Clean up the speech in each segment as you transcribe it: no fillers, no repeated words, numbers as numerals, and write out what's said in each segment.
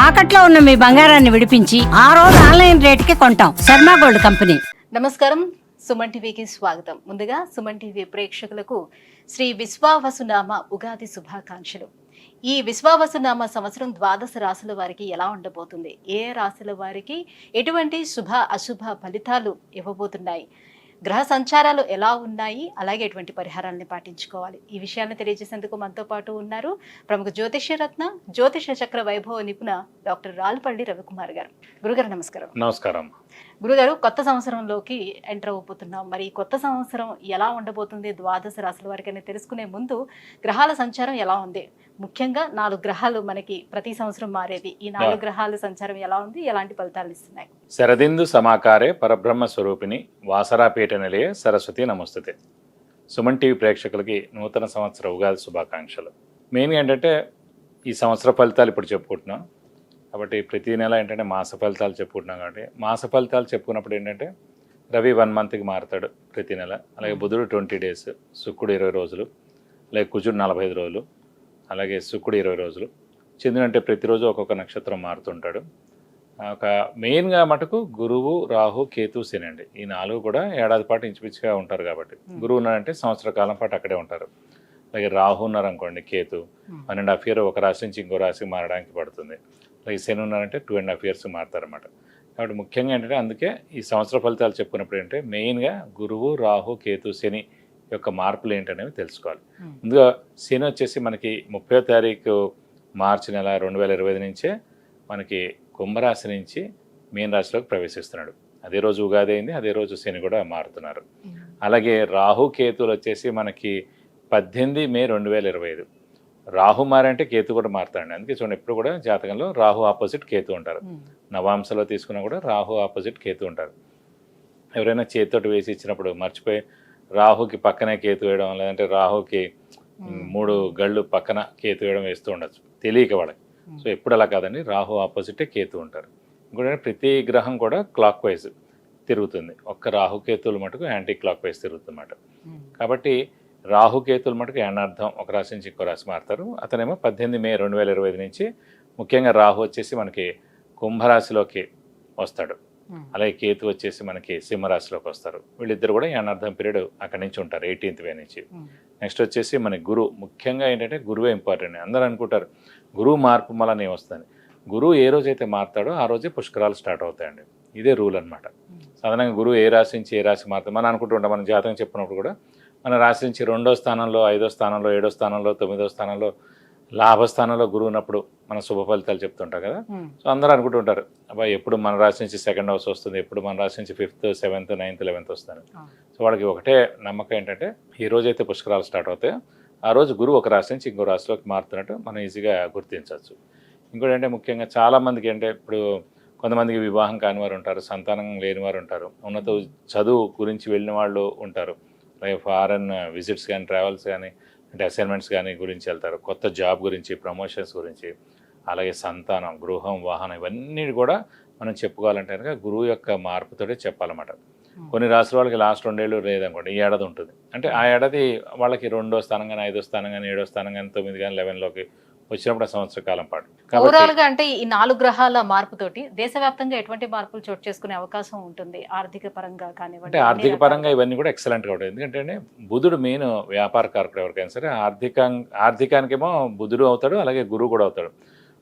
తాకట్లో ఉన్న మీ బంగారాన్ని విడిపించి ఆ రోజు ఆన్లైన్ రేటుకి కొంటాం. Sharma gold company. నమస్కారం, సుమన్ టీవీకి స్వాగతం. ముందుగా సుమన్ టీవీ ప్రేక్షకులకు శ్రీ విశ్వావసునామ ఉగాది శుభాకాంక్షలు. ఈ విశ్వావసునామ సంవత్సరం ద్వాదశ రాశుల వారికి ఎలా ఉండబోతుంది, ఏ రాశుల వారికి ఎటువంటి శుభ అశుభ ఫలితాలు ఇవ్వబోతున్నాయి, గ్రహ సంచారాలు ఎలా ఉన్నాయి, అలాగే ఎటువంటి పరిహారాలను పాటించుకోవాలి, ఈ విషయాన్ని తెలియజేసేందుకు మనతో పాటు ఉన్నారు ప్రముఖ జ్యోతిష్య రత్న జ్యోతిష చక్ర వైభవ నిపుణ డాక్టర్ రాల్పల్లి రవికుమార్ గారు. గురుగారు నమస్కారం. నమస్కారం. గురుగారు, కొత్త సంవత్సరంలోకి ఎంటర్ అయిపోతున్నాం. మరి కొత్త సంవత్సరం ఎలా ఉండబోతుంది ద్వాదశ రాశుల వారికి అని తెలుసుకునే ముందు గ్రహాల సంచారం ఎలా ఉంది, ముఖ్యంగా 4 గ్రహాలు మనకి ప్రతి సంవత్సరం మారేది, ఈ 4 గ్రహాల సంచారం ఎలా ఉంది, ఎలాంటి ఫలితాలు ఇస్తున్నాయి? శరదిందు సమాకారే పరబ్రహ్మ స్వరూపిణి వాసరాపీఠ నిలయ సరస్వతి నమస్తుతే. సుమన్ టీవీ ప్రేక్షకులకి నూతన సంవత్సర ఉగాది శుభాకాంక్షలు. మెయిన్గా ఏంటంటే ఈ సంవత్సర ఫలితాలు ఇప్పుడు చెప్పుకుంటున్నాం కాబట్టి ప్రతి నెల ఏంటంటే మాస ఫలితాలు చెప్పుకుంటున్నాం కాబట్టి మాస ఫలితాలు చెప్పుకున్నప్పుడు ఏంటంటే రవి 1 మంత్కి మారుతాడు ప్రతి నెల, అలాగే బుధుడు 20 డేస్, శుక్రుడు 20 రోజులు, అలాగే కుజుడు 45 రోజులు, అలాగే శుక్రుడు 20 రోజులు, చంద్రుడు అంటే ప్రతిరోజు ఒక్కొక్క నక్షత్రం మారుతుంటాడు. ఒక మెయిన్గా మటుకు గురువు, రాహు, కేతు, శని అండి. ఈ 4 కూడా ఏడాది పాటు ఇంచుమించుగా ఉంటారు కాబట్టి గురువు ఉన్నారంటే సంవత్సర కాలం పాటు అక్కడే ఉంటారు. అలాగే రాహు ఉన్నారనుకోండి, కేతు 1.5 ఇయర్ ఒక రాశి నుంచి ఇంకో రాశికి మారడానికి పడుతుంది. అలాగే శని ఉన్నారంటే 2.5 ఇయర్స్ మారుతారన్నమాట. కాబట్టి ముఖ్యంగా ఏంటంటే అందుకే ఈ సంవత్సర ఫలితాలు చెప్పుకున్నప్పుడు ఏంటంటే మెయిన్గా గురువు, రాహు, కేతు, శని యొక్క మార్పులు ఏంటనేవి తెలుసుకోవాలి. ముందుగా శని వచ్చేసి మనకి 30వ తారీఖు మార్చి నెల 2025 నుంచే మనకి కుంభరాశి నుంచి మీన రాశిలోకి ప్రవేశిస్తున్నాడు. అదే రోజు ఉగాది అయింది, అదే రోజు శని కూడా మారుతున్నారు. అలాగే రాహు, కేతువులు వచ్చేసి మనకి 18 మే 2025. రాహు మారంటే కేతు కూడా మారుతాడండి. అందుకే చూడండి ఎప్పుడు కూడా జాతకంలో రాహు ఆపోజిట్ కేతు ఉంటారు. నవాంశలో తీసుకున్నా కూడా రాహు ఆపోజిట్ కేతు ఉంటారు. ఎవరైనా చేతితోటి వేసి ఇచ్చినప్పుడు మర్చిపోయి రాహుకి పక్కనే కేతు వేయడం, లేదంటే రాహుకి 3 గళ్ళు పక్కన కేతు వేయడం వేస్తూ ఉండొచ్చు తెలియక వాళ్ళకి. సో ఎప్పుడు అలా కాదండి, రాహు ఆపోజిటే కేతు ఉంటారు. ఇంకోటి ప్రతి గ్రహం కూడా క్లాక్ వైజ్ తిరుగుతుంది, ఒక్క రాహుకేతువులు మటుకు యాంటీ క్లాక్ వైజ్ తిరుగుతుందన్నమాట. కాబట్టి రాహుకేతువులు మటుకు ఏనార్థం ఒక రాశి నుంచి ఇంకో రాశి మారుతారు. అతనేమో 18 మే 2025 నుంచి ముఖ్యంగా రాహు వచ్చేసి మనకి కుంభరాశిలోకి వస్తాడు, అలాగే కేతు వచ్చేసి మనకి సింహరాశిలోకి వస్తారు. వీళ్ళిద్దరు కూడా ఏనార్థం పీరియడ్ అక్కడి నుంచి ఉంటారు 18th మే నుంచి. నెక్స్ట్ వచ్చేసి మన గురువు, ముఖ్యంగా ఏంటంటే గురువే ఇంపార్టెంట్. అందరూ అనుకుంటారు గురువు మార్పు వల్ల ఏమొస్తుంది. గురువు ఏ రోజైతే మారుతాడో ఆ రోజే పుష్కరాలు స్టార్ట్ అవుతాయండి. ఇదే రూల్ అనమాట. సాధారణంగా గురువు ఏ రాశి నుంచి ఏ రాశి మారుతాం మనం అనుకుంటుంటాం. మన జాతకం చెప్పినప్పుడు కూడా మన రాశి నుంచి 2వ స్థానంలో, 5వ స్థానంలో, 7వ స్థానంలో, 9వ స్థానంలో, లాభస్థానంలో గురువు ఉన్నప్పుడు మన శుభ ఫలితాలు చెప్తుంటాం కదా. సో అందరూ అనుకుంటుంటారు అబ్బాయి ఎప్పుడు మన రాశి నుంచి 2nd హౌస్ వస్తుంది, ఎప్పుడు మన రాశి నుంచి 5th, 7th, 9th, 11th వస్తాను. సో వాళ్ళకి ఒకటే నమ్మకం ఏంటంటే ఈ రోజైతే పుష్కరాలు స్టార్ట్ అవుతాయో ఆ రోజు గురువు ఒక రాశి నుంచి ఇంకో రాశిలోకి మారుతున్నట్టు మనం ఈజీగా గుర్తించవచ్చు. ఇంకోటి అంటే ముఖ్యంగా చాలామందికి అంటే ఇప్పుడు కొంతమందికి వివాహం కాని వారు ఉంటారు, సంతానం లేని వారు ఉంటారు, ఉన్నత చదువు గురించి వెళ్ళిన వాళ్ళు ఉంటారు, అలాగే ఫారెన్ విజిట్స్ కానీ, ట్రావెల్స్ కానీ, అంటే అసైన్మెంట్స్ కానీ గురించి వెళ్తారు, కొత్త జాబ్ గురించి, ప్రమోషన్స్ గురించి, అలాగే సంతానం, గృహం, వాహనం ఇవన్నీ కూడా మనం చెప్పుకోవాలంటే కనుక గురువు యొక్క మార్పుతోటే చెప్పాలన్నమాట. కొన్ని రాశుల వాళ్ళకి లాస్ట్ 2 ఏళ్ళు లేదనుకోండి, ఈ ఏడాది ఉంటుంది. అంటే ఆ ఏడాది వాళ్ళకి 2వ స్థానం కానీ, 5వ స్థానం కానీ, 7వ స్థానం కానీ, 9 కానీ, 11లోకి వచ్చినప్పుడు ఆ సంవత్సర కాలం పాటు. ఓవరాల్ గా అంటే ఈ 4 గ్రహాల మార్పుతోటి దేశవ్యాప్తంగా ఎటువంటి మార్పులు చోటు చేసుకునే అవకాశం ఉంటుంది, ఆర్థిక పరంగా కానివ్వండి? అంటే ఆర్థిక పరంగా ఇవన్నీ కూడా ఎక్సలెంట్గా ఉంటుంది. ఎందుకంటే బుధుడు మెయిన్ వ్యాపార కారకుడు ఎవరికైనా సరే. ఆర్థికానికేమో బుధుడు అవుతాడు, అలాగే గురువు కూడా అవుతాడు.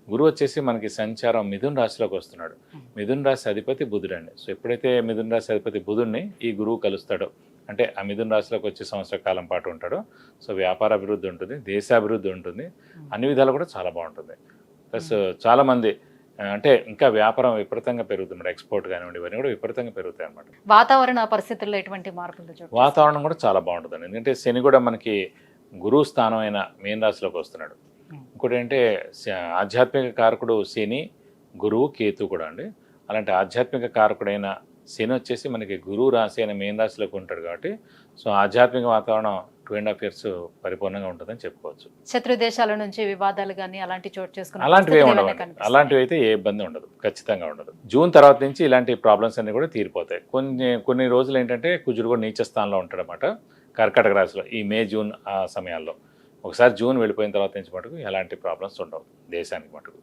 గురువు వచ్చేసి మనకి సంచారం మిథున రాశిలోకి వస్తున్నాడు. మిథున రాశి అధిపతి బుధుడు అండి. సో ఎప్పుడైతే మిథున రాశి అధిపతి బుధుడిని ఈ గురువు కలుస్తాడో, అంటే ఆ మిథున రాశిలోకి వచ్చే సంవత్సర కాలం పాటు ఉంటాడు. సో వ్యాపార అభివృద్ధి ఉంటుంది, దేశాభివృద్ధి ఉంటుంది, అన్ని విధాలు కూడా చాలా బాగుంటుంది. ప్లస్ చాలామంది అంటే ఇంకా వ్యాపారం విపరీతంగా పెరుగుతుంది, ఎక్స్పోర్ట్ కానివ్వండి ఇవన్నీ కూడా విపరీతంగా పెరుగుతాయి అన్నమాట. వాతావరణ పరిస్థితుల్లో ఎటువంటి మార్పులు? వాతావరణం కూడా చాలా బాగుంటుందండి. ఎందుకంటే శని కూడా మనకి గురువు స్థానం అయిన మీన రాశిలోకి వస్తున్నాడు. ఇంకోటి ఏంటంటే ఆధ్యాత్మిక కారకుడు శని, గురువు, కేతు కూడా అండి. అలాంటి ఆధ్యాత్మిక కారకుడైన శని వచ్చేసి మనకి గురువు రాశి అయిన మీన రాశిలోకి ఉంటాడు కాబట్టి సో ఆధ్యాత్మిక వాతావరణం 2.5 years పరిపూర్ణంగా ఉంటుందని చెప్పుకోవచ్చు. శత్రు దేశాల నుంచి వివాదాలు కానీ అలాంటి చోటు చేసుకుని అలాంటివి ఉండవు. అలాంటివి అయితే ఏ ఇబ్బంది ఉండదు, ఖచ్చితంగా ఉండదు. జూన్ తర్వాత నుంచి ఇలాంటి ప్రాబ్లమ్స్ అన్ని కూడా తీరిపోతాయి. కొన్ని రోజులు ఏంటంటే కుజుడు కూడా నీచ స్థానంలో ఉంటాడనమాట కర్కాటక రాశిలో ఈ మే, జూన్ ఆ సమయాల్లో. ఒకసారి జూన్ వెళ్ళిపోయిన తర్వాత నుంచి మటుకు ఎలాంటి ప్రాబ్లమ్స్ ఉండవు దేశానికి మటుకు.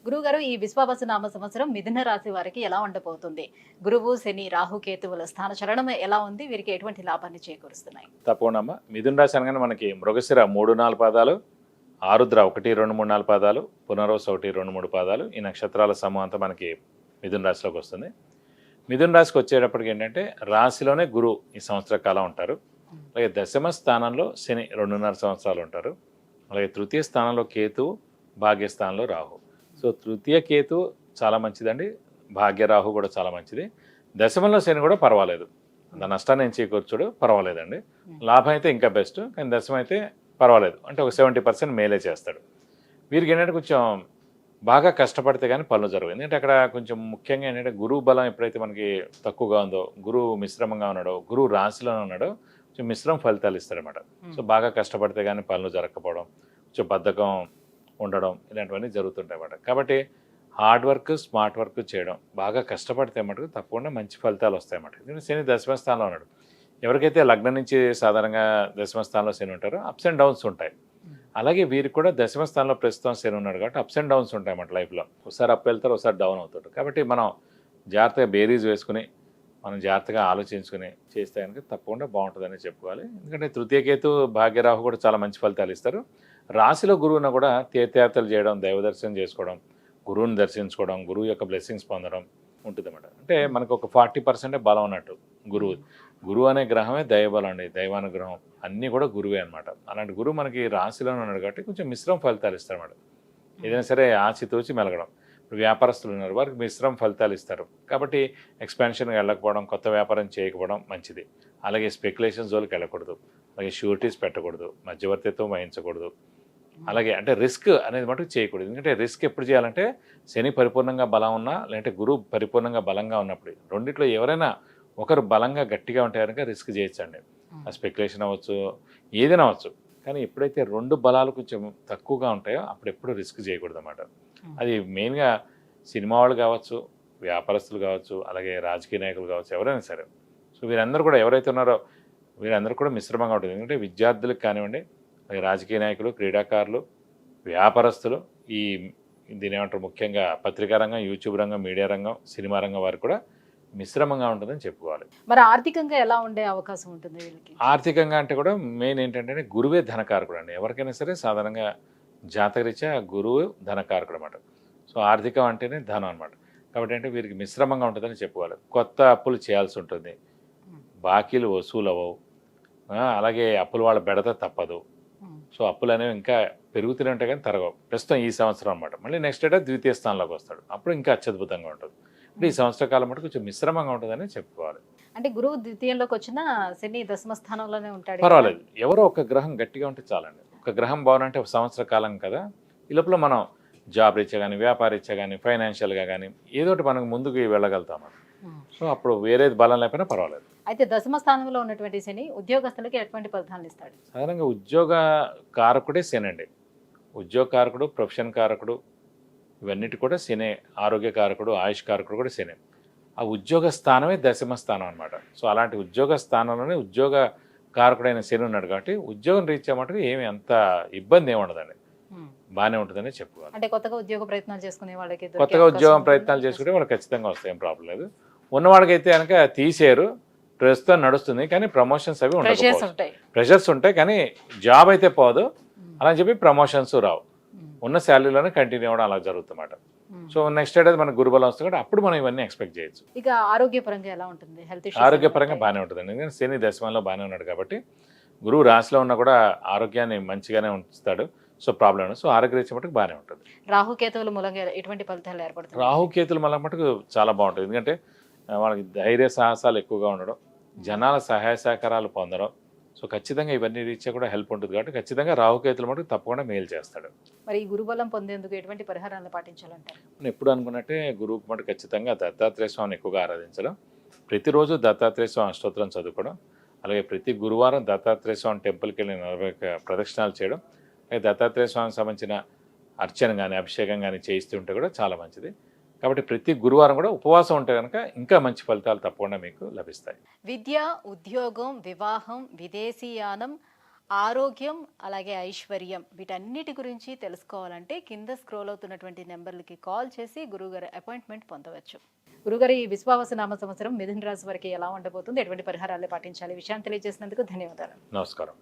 గురువు గారు, ఈ విశ్వావసు నామ సంవత్సరం మిథున రాశి వారికి ఎలా ఉండబోతుంది? గురువు, శని, రాహు, కేతువుల స్థాన చలనం ఎలా ఉంది? వీరికి ఎటువంటి లాభాన్ని చేకూరుస్తున్నాయి? తప్పకుండా అమ్మ. మిథున రాశి అనగానే మనకి మృగశిర 3-4 పాదాలు, ఆరుద్ర 1-2-3-4 పాదాలు, పునర్వసు 1-2-3 పాదాలు, ఈ నక్షత్రాల సమూహం అంతా మనకి మిథున రాశిలోకి వస్తుంది. మిథున రాశికి వచ్చేటప్పటికి ఏంటంటే రాశిలోనే గురువు ఈ సంవత్సర కాలం ఉంటారు. అలాగే దశమ స్థానంలో శని 2.5 సంవత్సరాలు ఉంటారు. అలాగే తృతీయ స్థానంలో కేతు, భాగ్యస్థానంలో రాహు. సో తృతీయ కేతు చాలా మంచిదండి, భాగ్యరాహు కూడా చాలా మంచిది. దశమంలో శని కూడా పర్వాలేదు, దాని నష్టాన్ని ఏం చేకూర్చుడు పర్వాలేదండి. లాభం అయితే ఇంకా బెస్ట్, కానీ దశమం అయితే పర్వాలేదు, అంటే ఒక 70% మేలే చేస్తాడు. వీరికి ఏంటంటే కొంచెం బాగా కష్టపడితే కానీ పనులు జరగవు. ఎందుకంటే అక్కడ కొంచెం ముఖ్యంగా ఏంటంటే గురువు బలం ఎప్పుడైతే మనకి తక్కువగా ఉందో, గురువు మిశ్రమంగా ఉన్నాడో, గురువు రాశిలోనే ఉన్నాడో కొంచెం మిశ్రమ ఫలితాలు ఇస్తారన్నమాట. సో బాగా కష్టపడితే కానీ పనులు జరగకపోవడం, కొంచెం బద్ధకం ఉండడం, ఇలాంటివన్నీ జరుగుతుంటాయి అన్నమాట. కాబట్టి హార్డ్ వర్క్, స్మార్ట్ వర్క్ చేయడం, బాగా కష్టపడితే మటుకు తప్పకుండా మంచి ఫలితాలు వస్తాయన్నమాట. ఎందుకంటే శని దశమ స్థానంలో ఉన్నాడు. ఎవరికైతే లగ్నం నుంచి సాధారణంగా దశమ స్థానంలో శని ఉంటారో అప్స్ అండ్ డౌన్స్ ఉంటాయి. అలాగే వీరికి కూడా దశమ స్థానంలో ప్రస్తుతం శని ఉన్నాడు కాబట్టి అప్స్ అండ్ డౌన్స్ ఉంటాయి అన్నమాట లైఫ్లో. ఒకసారి అప్ వెళ్తారు, ఒకసారి డౌన్ అవుతాడు. కాబట్టి మనం జాగ్రత్తగా బేరీజ్ వేసుకుని, మనం జాగ్రత్తగా ఆలోచించుకుని చేస్తే కనుక తప్పకుండా బాగుంటుందని చెప్పుకోవాలి. ఎందుకంటే తృతీయకేతు, భాగ్యరాహు కూడా చాలా మంచి ఫలితాలు ఇస్తారు. రాశిలో గురువును కూడా తీర్థయాత్రలు చేయడం, దైవ దర్శనం చేసుకోవడం, గురువుని దర్శించుకోవడం, గురువు యొక్క బ్లెస్సింగ్స్ పొందడం ఉంటుంది అన్నమాట. అంటే మనకు ఒక 40% బలం అన్నట్టు గురువు. గురువు అనే గ్రహమే దైవబలం అండి, దైవానుగ్రహం అన్నీ కూడా గురువే అనమాట. అలాంటి గురువు మనకి రాశిలోనే ఉన్నాడు కాబట్టి కొంచెం మిశ్రమ ఫలితాలు ఇస్తారన్నమాట. ఏదైనా సరే ఆచితూచి మెలగడం. ఇప్పుడు వ్యాపారస్తులు ఉన్నారు, వారికి మిశ్రమ ఫలితాలు ఇస్తారు. కాబట్టి ఎక్స్పాన్షన్గా వెళ్ళకపోవడం, కొత్త వ్యాపారం చేయకపోవడం మంచిది. అలాగే స్పెక్యులేషన్ జోలికి వెళ్ళకూడదు, అలాగే షూరిటీస్ పెట్టకూడదు, మధ్యవర్తిత్వం వహించకూడదు. అలాగే అంటే రిస్క్ అనేది మటుకు చేయకూడదు. ఎందుకంటే రిస్క్ ఎప్పుడు చేయాలంటే శని పరిపూర్ణంగా బలం ఉన్నా, లేదంటే గురువు పరిపూర్ణంగా బలంగా ఉన్నప్పుడు, రెండిట్లో ఎవరైనా ఒకరు బలంగా గట్టిగా ఉంటే కనుక రిస్క్ చేయొచ్చండి. ఆ స్పెక్యులేషన్ అవ్వచ్చు, ఏదైనా అవ్వచ్చు. కానీ ఎప్పుడైతే రెండు బలాలు కొంచెం తక్కువగా ఉంటాయో అప్పుడు ఎప్పుడు రిస్క్ చేయకూడదు అన్నమాట. అది మెయిన్గా సినిమా వాళ్ళు కావచ్చు, వ్యాపారస్తులు కావచ్చు, అలాగే రాజకీయ నాయకులు కావచ్చు, ఎవరైనా సరే. సో వీరందరూ కూడా ఎవరైతే ఉన్నారో వీరందరూ కూడా మిశ్రమంగా ఉంటుంది. ఎందుకంటే విద్యార్థులకు కానివ్వండి, అలాగే రాజకీయ నాయకులు, క్రీడాకారులు, వ్యాపారస్తులు, దీని ఏమంటారు ముఖ్యంగా పత్రికా రంగం, యూట్యూబ్ రంగం, మీడియా రంగం, సినిమా రంగం వారికి కూడా మిశ్రమంగా ఉంటుందని చెప్పుకోవాలి. మరి ఆర్థికంగా ఎలా ఉండే అవకాశం ఉంటుంది వీళ్ళకి? ఆర్థికంగా అంటే కూడా మెయిన్ ఏంటంటే గురువే ధనకారకుడు అండి. ఎవరికైనా సరే సాధారణంగా జాతకరీత్యా గురువు ధనకారకుడు అనమాట. సో ఆర్థికం అంటేనే ధనం అనమాట. కాబట్టి అంటే వీరికి మిశ్రమంగా ఉంటుందని చెప్పుకోవాలి. కొత్త అప్పులు చేయాల్సి ఉంటుంది, బాకీలు వసూలు అవ్వవు, అలాగే అప్పులు వాళ్ళ బెడత తప్పదు. సో అప్పులు అనేవి ఇంకా పెరుగుతూనే ఉంటాయి కానీ తరగవు. ప్రస్తుతం ఈ సంవత్సరం అనమాట. మళ్ళీ నెక్స్ట్ ఏటా ద్వితీయ స్థానంలోకి వస్తాడు, అప్పుడు ఇంకా అత్యద్భుతంగా ఉంటుంది. అంటే ఈ సంవత్సర కాలం మటు కొంచెం మిశ్రమంగా ఉంటుందని చెప్పుకోవాలి. అంటే గురువు ద్వితీయంలోకి వచ్చిన శని దశమ స్థానంలోనే ఉంటాడు, పర్వాలేదు. ఎవరో ఒక గ్రహం గట్టిగా ఉంటే చాలండి. ఒక గ్రహం బాగుంటే ఒక సంవత్సర కాలం కదా, ఈ లోపల మనం జాబ్ రీత్యా కానీ, వ్యాపార రీత్యా కానీ, ఫైనాన్షియల్గా కానీ ఏదో ఒకటి మనకు ముందుకు వెళ్ళగలుగుతాం. సో అప్పుడు వేరేది బలం లేకపోయినా పర్వాలేదు. అయితే దశమ స్థానంలో ఉన్నటువంటి శని ఉద్యోగస్తులకి ఎటువంటి ఫలితాలు ఇస్తాడు? సాధారణంగా ఉద్యోగ కారకుడే శని అండి. ఉద్యోగ కారకుడు, ప్రొఫెషన్ కారకుడు, ఇవన్నిటి కూడా శని. ఆరోగ్య కారకుడు, ఆయుష్ కారకుడు కూడా శని. ఆ ఉద్యోగ స్థానమే దశమ స్థానం అనమాట. సో అలాంటి ఉద్యోగ స్థానంలోనే ఉద్యోగ కారకుడైన శని ఉన్నాడు కాబట్టి ఉద్యోగం రీత్యా మటుకు ఏమి అంత ఇబ్బంది ఏమి ఉండదండి, బాగానే ఉంటుందని చెప్పుకోవాలి. అంటే కొత్తగా ఉద్యోగ ప్రయత్నాలు చేసుకునే వాళ్ళకి, కొత్తగా ఉద్యోగం ప్రయత్నాలు చేసుకుంటే వాళ్ళకి ఖచ్చితంగా వస్తాయి, ఏం ప్రాబ్లం లేదు. ఉన్నవాడికైతే కనుక తీసేయరు, ప్రస్తుతం నడుస్తుంది కానీ ప్రమోషన్స్ అవి ఉండవు, ప్రెషర్స్ ఉంటాయి కానీ జాబ్ అయితే పోదు. అలా చెప్పి ప్రమోషన్స్ రావు, ఉన్న శాలరీలోనే కంటిన్యూ అవ్వడం అలా జరుగుతుందన్నమాట. సో నెక్స్ట్ ఏడాది మనకు గురుబలం వస్తుంది కాబట్టి అప్పుడు మనం ఇవన్నీ ఎక్స్పెక్ట్ చేయొచ్చు. ఇక ఆరోగ్యపరంగా ఎలా ఉంటుంది? హెల్త్ ఇష్యూస్ ఆరోగ్యపరంగా బాగానే ఉంటుంది. ఎందుకంటే శని దశమంలో బాగానే ఉన్నాడు కాబట్టి గురువు రాశిలో ఉన్నా కూడా ఆరోగ్యాన్ని మంచిగానే ఉంచుతాడు. సో ప్రాబ్లం ఉండదు. సో ఆరోగ్యరీత్యా మటుకు బాగానే ఉంటుంది. రాహుకేతువుల మూలంగా ఎటువంటి ఫలితాలు ఏర్పడుతుంది? రాహుకేతుల మూలంగా మటుకు చాలా బాగుంటుంది. ఎందుకంటే వాళ్ళకి ధైర్య సాహసాలు ఎక్కువగా ఉండడం, జనాల సహాయ సహకారాలు పొందడం. సో ఖచ్చితంగా ఇవన్నీ రీత్యా కూడా హెల్ప్ ఉంటుంది కాబట్టి ఖచ్చితంగా రాహుకేతుల మటుకు తప్పకుండా మేలు చేస్తాడు. మరి ఈ గురుబలం పొందేందుకు ఎటువంటి పరిహారాలను పాటించాలంటారు? నేను ఎప్పుడు అనుకున్నట్టే గురువుకి మటుకు ఖచ్చితంగా దత్తాత్రేయ స్వామిని ఎక్కువగా ఆరాధించడం, ప్రతిరోజు దత్తాత్రేయ స్వామి అష్టోత్తరం చదువుకోవడం, అలాగే ప్రతి గురువారం దత్తాత్రేయ స్వామి టెంపుల్కి వెళ్ళి 40 ప్రదక్షిణాలు చేయడం, అలాగే దత్తాత్రేయ స్వామికి సంబంధించిన అర్చన కానీ అభిషేకం కానీ చేయిస్తుంటే కూడా చాలా మంచిది. కాబట్టి ప్రతి గురువారం కూడా ఉపవాసం ఉంటే కనుక ఇంకా మంచి ఫలితాలు తప్పకుండా మీకు లభిస్తాయి. విద్య, ఉద్యోగం, వివాహం, విదేశీయానం, ఆరోగ్యం అలాగే ఐశ్వర్యం వీటన్నిటి గురించి తెలుసుకోవాలంటే కింద స్క్రోల్ అవుతున్నటువంటి నెంబర్లకి కాల్ చేసి గురువుగారి అపాయింట్మెంట్ పొందవచ్చు. గురుగారు, ఈ విశ్వావసు నామ సంవత్సరం మిథున రాశి వారికి ఎలా ఉండబోతుంది, ఎటువంటి పరిహారాలు పాటించాలి, విషయాన్ని తెలియజేసినందుకు ధన్యవాదాలు. నమస్కారం.